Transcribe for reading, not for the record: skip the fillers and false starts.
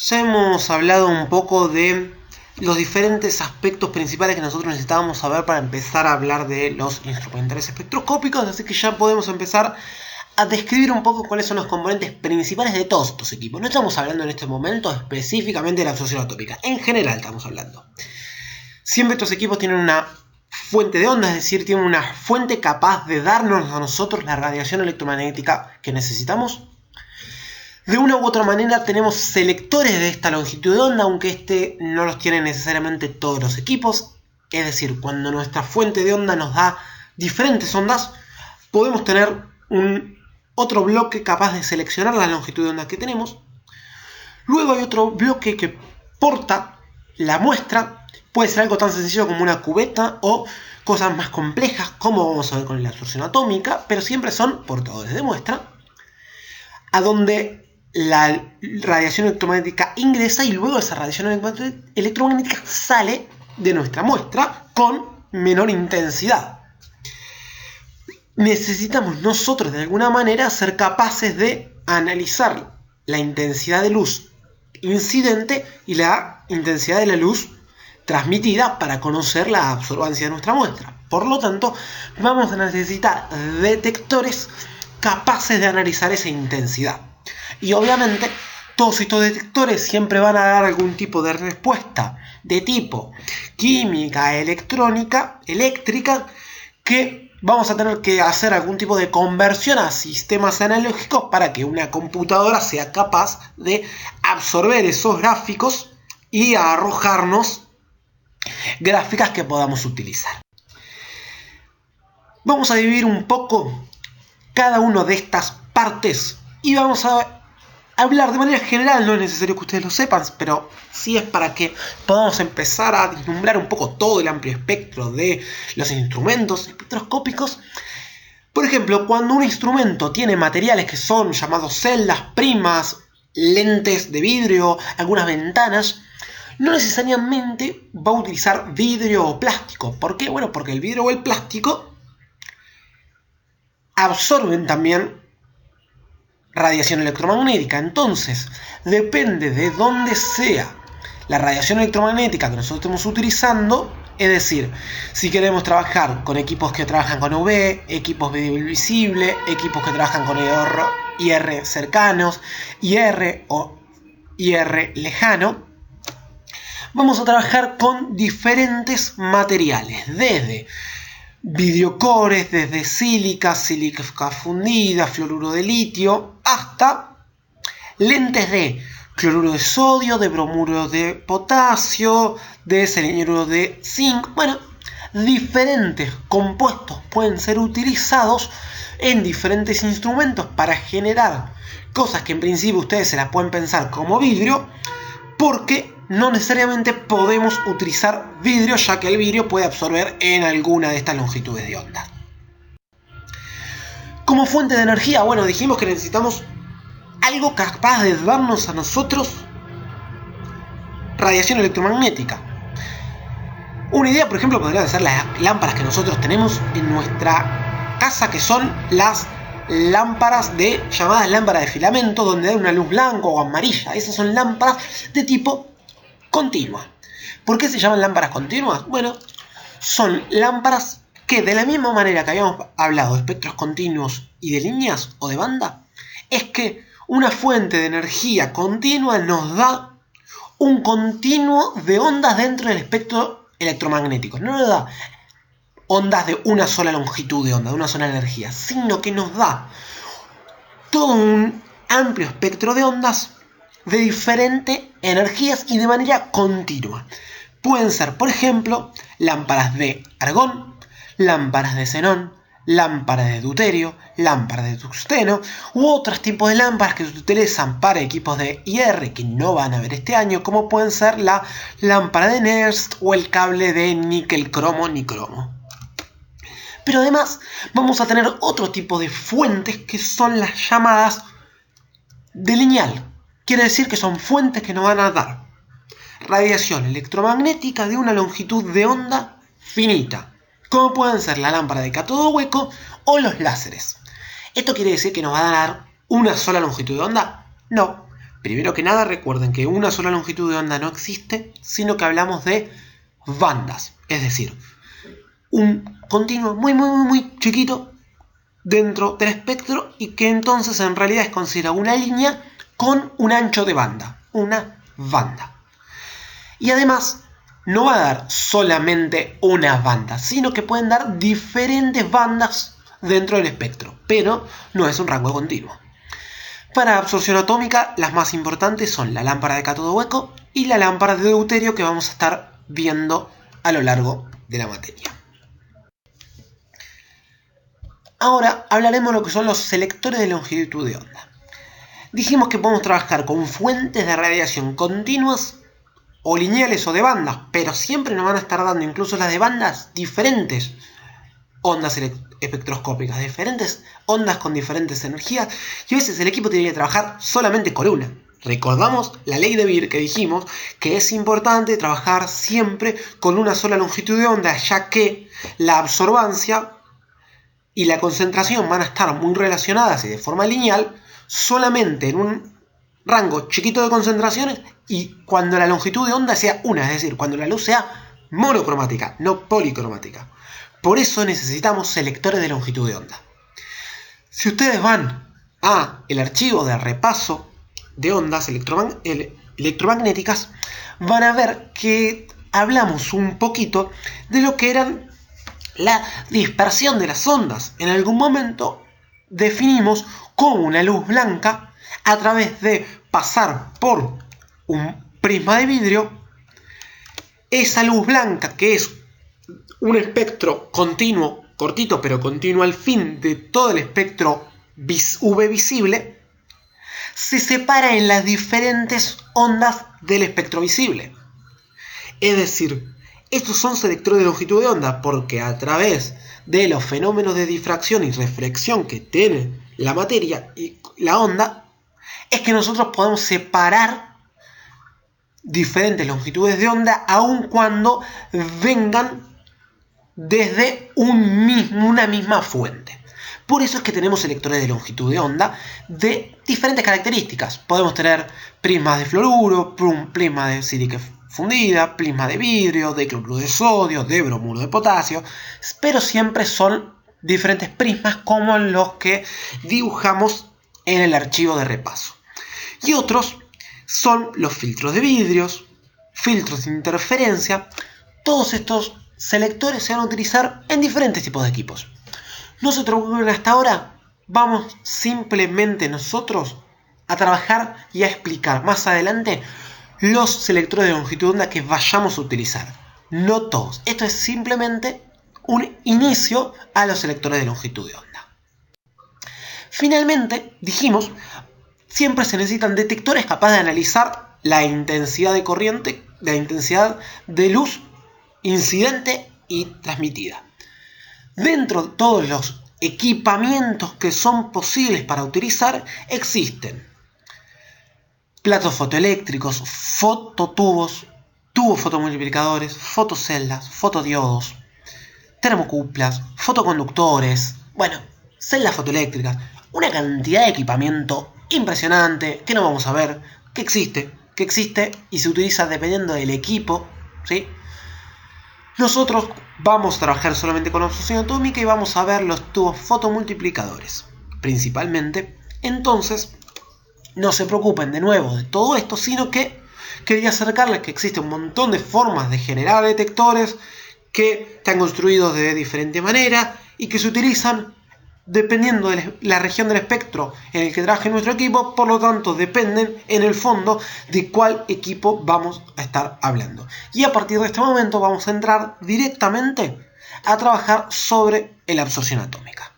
Ya hemos hablado un poco de los diferentes aspectos principales que nosotros necesitábamos saber para empezar a hablar de los instrumentales espectroscópicos, así que ya podemos empezar a describir un poco cuáles son los componentes principales de todos estos equipos. No estamos hablando en este momento específicamente de la absorción atómica, en general estamos hablando. Siempre estos equipos tienen una fuente de onda, es decir, tienen una fuente capaz de darnos a nosotros la radiación electromagnética que necesitamos. De una u otra manera tenemos selectores de esta longitud de onda, aunque no los tienen necesariamente todos los equipos. Es decir, cuando nuestra fuente de onda nos da diferentes ondas, podemos tener otro bloque capaz de seleccionar la longitud de onda que tenemos. Luego hay otro bloque que porta la muestra. Puede ser algo tan sencillo como una cubeta o cosas más complejas, como vamos a ver con la absorción atómica, pero siempre son portadores de muestra, a donde la radiación electromagnética ingresa y luego esa radiación electromagnética sale de nuestra muestra con menor intensidad. Necesitamos nosotros de alguna manera ser capaces de analizar la intensidad de luz incidente y la intensidad de la luz transmitida para conocer la absorbancia de nuestra muestra. Por lo tanto, vamos a necesitar detectores capaces de analizar esa intensidad. Y obviamente, todos estos detectores siempre van a dar algún tipo de respuesta de tipo química, electrónica, eléctrica, que vamos a tener que hacer algún tipo de conversión a sistemas analógicos para que una computadora sea capaz de absorber esos gráficos y arrojarnos gráficas que podamos utilizar. Vamos a dividir un poco cada una de estas partes y vamos a hablar de manera general. No es necesario que ustedes lo sepan, pero sí es para que podamos empezar a vislumbrar un poco todo el amplio espectro de los instrumentos espectroscópicos. Por ejemplo, cuando un instrumento tiene materiales que son llamados celdas, primas, lentes de vidrio, algunas ventanas, no necesariamente va a utilizar vidrio o plástico. ¿Por qué? Bueno, porque el vidrio o el plástico absorben también radiación electromagnética. Entonces, depende de dónde sea la radiación electromagnética que nosotros estemos utilizando. Es decir, si queremos trabajar con equipos que trabajan con UV, equipos visible, equipos que trabajan con IR cercanos, IR o IR lejano, vamos a trabajar con diferentes materiales, desde videocores, desde sílica fundida, fluoruro de litio, hasta lentes de cloruro de sodio, de bromuro de potasio, de selenuro de zinc. Bueno, diferentes compuestos pueden ser utilizados en diferentes instrumentos para generar cosas que en principio ustedes se las pueden pensar como vidrio, porque no necesariamente podemos utilizar vidrio, ya que el vidrio puede absorber en alguna de estas longitudes de onda. Como fuente de energía, bueno, dijimos que necesitamos algo capaz de darnos a nosotros radiación electromagnética. Una idea, por ejemplo, podrían ser las lámparas que nosotros tenemos en nuestra casa, que son las lámparas llamadas lámparas de filamento, donde hay una luz blanca o amarilla. Esas son lámparas de tipo continua. ¿Por qué se llaman lámparas continuas? Bueno, son lámparas que, de la misma manera que habíamos hablado de espectros continuos y de líneas o de banda, es que una fuente de energía continua nos da un continuo de ondas dentro del espectro electromagnético. No nos da ondas de una sola longitud de onda, de una sola energía, sino que nos da todo un amplio espectro de ondas de diferentes energías y de manera continua. Pueden ser, por ejemplo, lámparas de argón, lámparas de xenón, lámparas de deuterio, lámparas de tungsteno u otros tipos de lámparas que se utilizan para equipos de IR que no van a ver este año, como pueden ser la lámpara de Nernst o el cable de níquel cromo nicromo. Pero además vamos a tener otro tipo de fuentes que son las llamadas de lineal. Quiere decir que son fuentes que nos van a dar radiación electromagnética de una longitud de onda finita, como pueden ser la lámpara de cátodo hueco o los láseres. ¿Esto quiere decir que nos va a dar una sola longitud de onda? No, Primero que nada, recuerden que una sola longitud de onda no existe, sino que hablamos de bandas, es decir, un continuo muy chiquito dentro del espectro y que entonces en realidad es considerado una línea con un ancho de banda, una banda. Y además no va a dar solamente una banda, sino que pueden dar diferentes bandas dentro del espectro, pero no es un rango continuo. Para absorción atómica, las más importantes son la lámpara de cátodo hueco y la lámpara de deuterio que vamos a estar viendo a lo largo de la materia. Ahora hablaremos de lo que son los selectores de longitud de onda. Dijimos que podemos trabajar con fuentes de radiación continuas o lineales o de bandas, pero siempre nos van a estar dando, incluso las de bandas, diferentes ondas espectroscópicas, diferentes ondas con diferentes energías, y a veces el equipo tiene que trabajar solamente con una. Recordamos la ley de Beer que dijimos que es importante trabajar siempre con una sola longitud de onda, ya que la absorbancia y la concentración van a estar muy relacionadas y de forma lineal solamente en un rango chiquito de concentraciones y cuando la longitud de onda sea una, es decir, cuando la luz sea monocromática, no policromática. Por eso necesitamos selectores de longitud de onda. Si ustedes van a el archivo de repaso de ondas electromagnéticas, van a ver que hablamos un poquito de lo que eran la dispersión de las ondas. En algún momento definimos como una luz blanca, a través de pasar por un prisma de vidrio, esa luz blanca, que es un espectro continuo, cortito pero continuo al fin de todo el espectro UV visible, se separa en las diferentes ondas del espectro visible. Es decir, estos son selectores de longitud de onda porque a través de los fenómenos de difracción y reflexión que tiene la materia y la onda, es que nosotros podemos separar diferentes longitudes de onda aun cuando vengan desde una misma fuente. Por eso es que tenemos selectores de longitud de onda de diferentes características. Podemos tener prismas de fluoruro, prismas de sílice fundida, prisma de vidrio, de cloruro de sodio, de bromuro de potasio, pero siempre son diferentes prismas como los que dibujamos en el archivo de repaso. Y otros son los filtros de vidrios, filtros de interferencia. Todos estos selectores se van a utilizar en diferentes tipos de equipos. No se preocupen hasta ahora, vamos simplemente nosotros a trabajar y a explicar más adelante los selectores de longitud de onda que vayamos a utilizar. No todos. Esto es simplemente un inicio a los selectores de longitud de onda. Finalmente, dijimos, siempre se necesitan detectores capaces de analizar la intensidad de corriente, la intensidad de luz incidente y transmitida. Dentro de todos los equipamientos que son posibles para utilizar, existen platos fotoeléctricos, fototubos, tubos fotomultiplicadores, fotoceldas, fotodiodos, termocuplas, fotoconductores, celdas fotoeléctricas, una cantidad de equipamiento impresionante que no vamos a ver, que existe y se utiliza dependiendo del equipo, ¿sí? Nosotros vamos a trabajar solamente con absorción atómica y vamos a ver los tubos fotomultiplicadores, principalmente. Entonces, no se preocupen de nuevo de todo esto, sino que quería acercarles que existe un montón de formas de generar detectores que están construidos de diferente manera y que se utilizan dependiendo de la región del espectro en el que trabaje nuestro equipo, por lo tanto dependen en el fondo de cuál equipo vamos a estar hablando. Y a partir de este momento vamos a entrar directamente a trabajar sobre la absorción atómica.